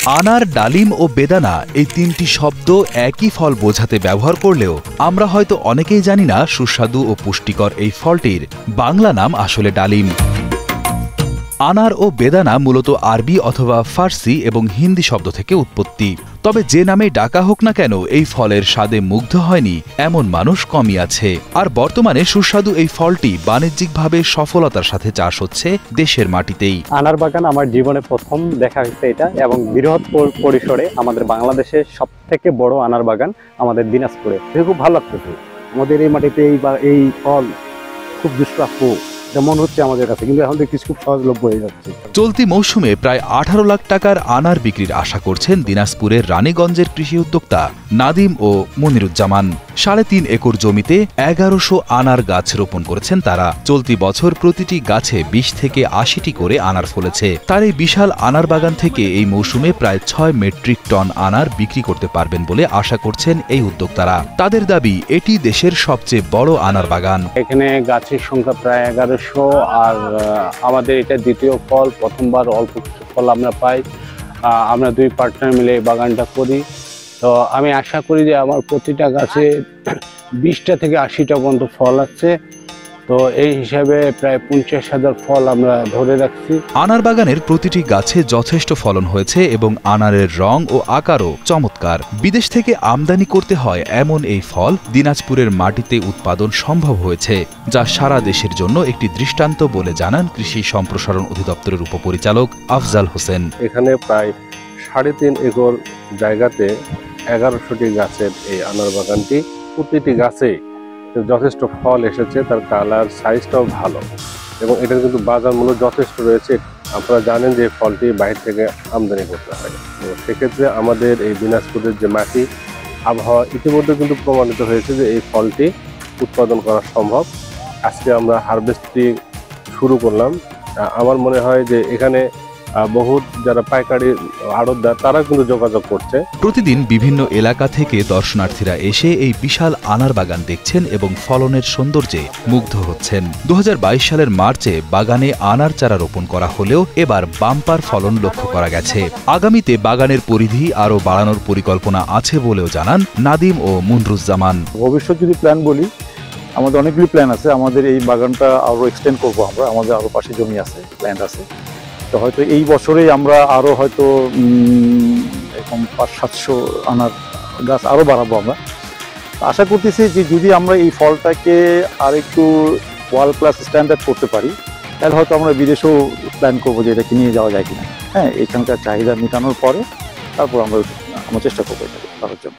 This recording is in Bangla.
আনার, ডালিম ও বেদানা এই তিনটি শব্দ একই ফল বোঝাতে ব্যবহার করলেও আমরা হয়তো অনেকেই জানি না সুস্বাদু ও পুষ্টিকর এই ফলটির বাংলা নাম আসলে ডালিম। আনার ও বেদানা মূলত আরবি অথবা ফার্সি এবং হিন্দি শব্দ থেকে উৎপত্তি। তবে যে নামে ডাকা হোক না কেন এই ফলের স্বাদে মুগ্ধ হয়নি এমন মানুষ কমই আছে। আর বর্তমানে সুস্বাদু এই ফলটি বাণিজ্যিকভাবে সফলতার সাথে চাষ হচ্ছে দেশের মাটিতেই। আনার বাগান আমার জীবনে প্রথম দেখা হচ্ছে এটা, এবং বৃহৎ পরিসরে আমাদের বাংলাদেশের সব থেকে বড় আনার বাগান আমাদের দিনাজপুরে। খুব ভালো লাগতেছে আমাদের এই মাটিতে এই ফল খুব দুষ্প্রাপ্য মনে হচ্ছে আমাদের কাছে, কিন্তু এখন দেখছি খুব সহজলভ্য হয়ে যাচ্ছে। চলতি মৌসুমে প্রায় 18 লাখ টাকার আনার বিক্রির আশা করছেন দিনাজপুরের রানীগঞ্জের কৃষি উদ্যোক্তা নাদিম ও মনিরুজ্জামান। 3.5 একর জমিতে 1100 আনার গাছ রোপণ করেছেন তারা। চলতি বছর প্রতিটি গাছে 20 থেকে 80টি করে আনার ফলেছে। তার এই বিশাল আনার বাগান থেকে এই মৌসুমে প্রায় 6 মেট্রিক টন আনার বিক্রি করতে পারবেন বলে আশা করছেন এই উদ্যোক্তারা। তাদের দাবি এটি দেশের সবচেয়ে বড় আনার বাগান। এখানে গাছের সংখ্যা প্রায় 1100, আর আমাদের এটা দ্বিতীয় ফল। প্রথমবার অল্প কিছু ফল আমরা পাই। আমরা 2 পার্টনার মিলে এই বাগানটা করি। তো আমি আশা করি যে আমার প্রতিটা গাছে 20টা থেকে 80টা পর্যন্ত ফল আছে। তো এই হিসাবে প্রায় 50,000 ফল আমরা ধরে রাখছি। আনার বাগানের প্রতিটি গাছে যথেষ্ট ফলন হয়েছে এবং আনারের রং ও আকারও চমৎকার। বিদেশ থেকে আমদানি করতে হয় এমন এই ফল দিনাজপুরের মাটিতে উৎপাদন সম্ভব হয়েছে, যা সারা দেশের জন্য একটি দৃষ্টান্ত বলে জানান কৃষি সম্প্রসারণ অধিদপ্তরের উপপরিচালক আফজাল হোসেন। এখানে প্রায় 3.5 একর জায়গাতে 1100টি গাছের এই আনার বাগানটি, প্রতিটি গাছে যথেষ্ট ফল এসেছে। তার কালার সাইজটাও ভালো এবং এটার কিন্তু বাজার মূল্য যথেষ্ট রয়েছে। আপনারা জানেন যে ফলটি বাইরে থেকে আমদানি করতে হয়। তো সেক্ষেত্রে আমাদের এই দিনাজপুরের যে মাটি, আবহাওয়া ইতিমধ্যে কিন্তু প্রমাণিত হয়েছে যে এই ফলটি উৎপাদন করা সম্ভব। আজকে আমরা হারভেস্টিং শুরু করলাম। আমার মনে হয় যে এখানে বহুত যারা পাইকারি আড়তদার তারা কিন্তু যোগাযোগ করছে। প্রতিদিন বিভিন্ন এলাকা থেকে দর্শনার্থীরা এসে এই বিশাল আনার বাগান দেখছেন এবং ফলনের সৌন্দর্যে মুগ্ধ হচ্ছেন। 2022 সালের মার্চে বাগানে আনার চারা রোপণ করা হলেও এবার বাম্পার ফলন লক্ষ্য করা গেছে। আগামীতে বাগানের পরিধি আরও বাড়ানোর পরিকল্পনা আছে বলেও জানান নাদিম ও মনিরুজ্জামান। ভবিষ্যৎ যদি প্ল্যান বলি, আমাদের অনেকগুলি প্ল্যান আছে। আমাদের এই বাগানটা আরো এক্সটেন্ড করবো আমরা, আমাদের আরো পাশে জমি আছে, ল্যান্ড আছে। তো হয়তো এই বছরেই আমরা আরো হয়তো এরকম 500-700 আনার গাছ আরো বাড়াবো আমরা। আশা করতেছি যে যদি আমরা এই ফলটাকে আর একটু ওয়ার্ল্ড ক্লাস স্ট্যান্ডার্ড করতে পারি, তাহলে হয়তো আমরা বিদেশেও প্ল্যান করবো যে এটাকে নিয়ে যাওয়া যায় কিনা। হ্যাঁ, এখানকার চাহিদা মেটানোর পরে তারপর আমরা চেষ্টা করবো এটা করার জন্য।